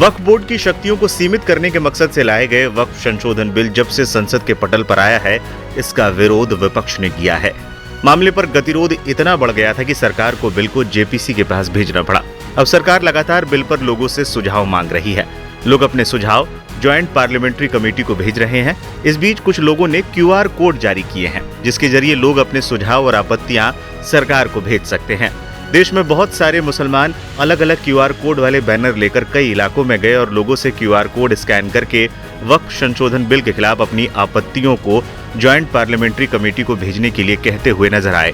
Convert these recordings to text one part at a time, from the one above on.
वक्फ board की शक्तियों को सीमित करने के मकसद से लाए गए वक्फ संशोधन बिल जब से संसद के पटल पर आया है, इसका विरोध विपक्ष ने किया है। मामले पर गतिरोध इतना बढ़ गया था कि सरकार को बिल को जेपीसी के पास भेजना पड़ा। अब सरकार लगातार बिल पर लोगों से सुझाव मांग रही है। लोग अपने सुझाव ज्वाइंट पार्लियामेंट्री कमेटी को भेज रहे हैं। इस बीच कुछ लोगों ने QR कोड जारी किए हैं, जिसके जरिए लोग अपने सुझाव और आपत्तियां सरकार को भेज सकते हैं। देश में बहुत सारे मुसलमान अलग अलग QR कोड वाले बैनर लेकर कई इलाकों में गए और लोगों से QR कोड स्कैन करके वक्फ संशोधन बिल के खिलाफ अपनी आपत्तियों को ज्वाइंट पार्लियामेंट्री कमेटी को भेजने के लिए कहते हुए नजर आए।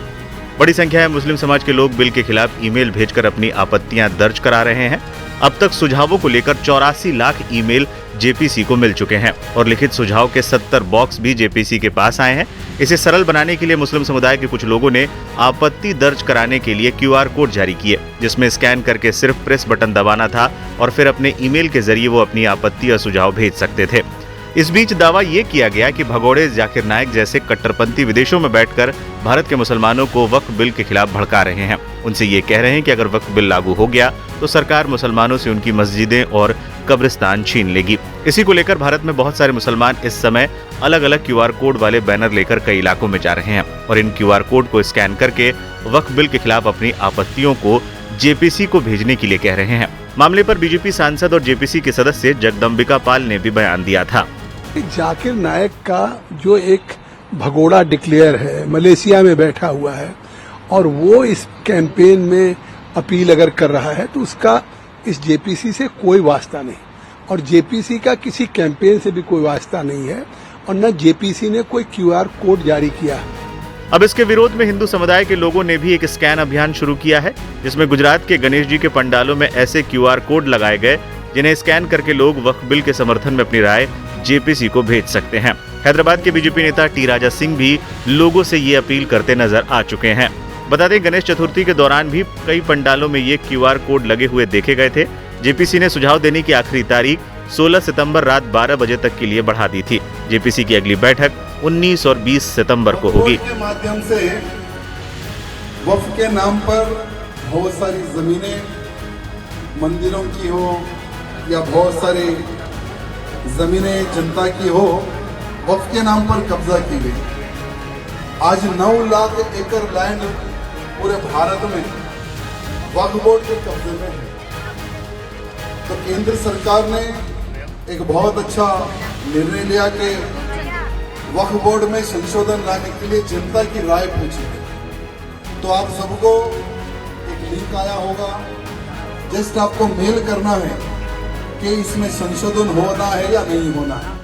बड़ी संख्या में मुस्लिम समाज के लोग बिल के खिलाफ ईमेल भेजकर अपनी आपत्तियां दर्ज करा रहे हैं। अब तक सुझावों को लेकर 84 लाख ईमेल जेपीसी को मिल चुके हैं और लिखित सुझाव के 70 बॉक्स भी जेपीसी के पास आए हैं। इसे सरल बनाने के लिए मुस्लिम समुदाय के कुछ लोगों ने आपत्ति दर्ज कराने के लिए QR कोड जारी किए, जिसमें स्कैन करके सिर्फ प्रेस बटन दबाना था और फिर अपने ईमेल के जरिए वो अपनी आपत्ति या सुझाव भेज सकते थे। इस बीच दावा ये किया गया कि भगोड़े जाकिर नायक जैसे कट्टरपंथी विदेशों में बैठकर भारत के मुसलमानों को वक्फ बिल के खिलाफ भड़का रहे हैं। उनसे ये कह रहे हैं कि अगर वक्फ बिल लागू हो गया तो सरकार मुसलमानों से उनकी मस्जिदें और कब्रिस्तान छीन लेगी। इसी को लेकर भारत में बहुत सारे मुसलमान इस समय अलग अलग QR कोड वाले बैनर लेकर कई इलाकों में जा रहे हैं और इन QR कोड को स्कैन करके वक्फ बिल के खिलाफ अपनी आपत्तियों को जेपीसी को भेजने के लिए कह रहे हैं। मामले पर बीजेपी सांसद और जेपीसी के सदस्य जगदम्बिका पाल ने भी बयान दिया था। जाकिर नायक का जो एक भगोड़ा डिक्लेयर है, मलेशिया में बैठा हुआ है और वो इस कैंपेन में अपील अगर कर रहा है तो उसका इस जेपीसी से कोई वास्ता नहीं और जेपीसी का किसी कैंपेन से भी कोई वास्ता नहीं है और न जेपीसी ने कोई QR कोड जारी किया है। अब इसके विरोध में हिंदू समुदाय के लोगों ने भी एक स्कैन अभियान शुरू किया है, जिसमें गुजरात के गणेश जी के पंडालों में ऐसे QR कोड लगाए गए जिन्हें स्कैन करके लोग वक्फ बिल के समर्थन में अपनी राय जेपीसी को भेज सकते हैं। हैदराबाद के बीजेपी नेता टी राजा सिंह भी लोगों से ये अपील करते नजर आ चुके हैं। बता दें, गणेश चतुर्थी के दौरान भी कई पंडालों में ये QR कोड लगे हुए देखे गए थे। जेपीसी ने सुझाव देने की आखिरी तारीख 16 सितंबर रात 12 बजे तक के लिए बढ़ा दी थी। जेपीसी की अगली बैठक 19 और 20 सितंबर को होगी। के माध्यम से वक्फ के नाम पर बहुत सारी जमीनें मंदिरों की हो या बहुत सारी जमीनें जनता की हो, वक्फ के नाम पर कब्जा की गई। आज 9 लाख एकड़ लैंड पूरे भारत में वक्फ बोर्ड के कब्जे में है। तो केंद्र सरकार ने एक बहुत अच्छा निर्णय लिया कि वक्फ बोर्ड में संशोधन लाने के लिए जनता की राय पूछी है। तो आप सबको एक लिंक आया होगा, जस्ट आपको मेल करना है कि इसमें संशोधन होना है या नहीं होना है।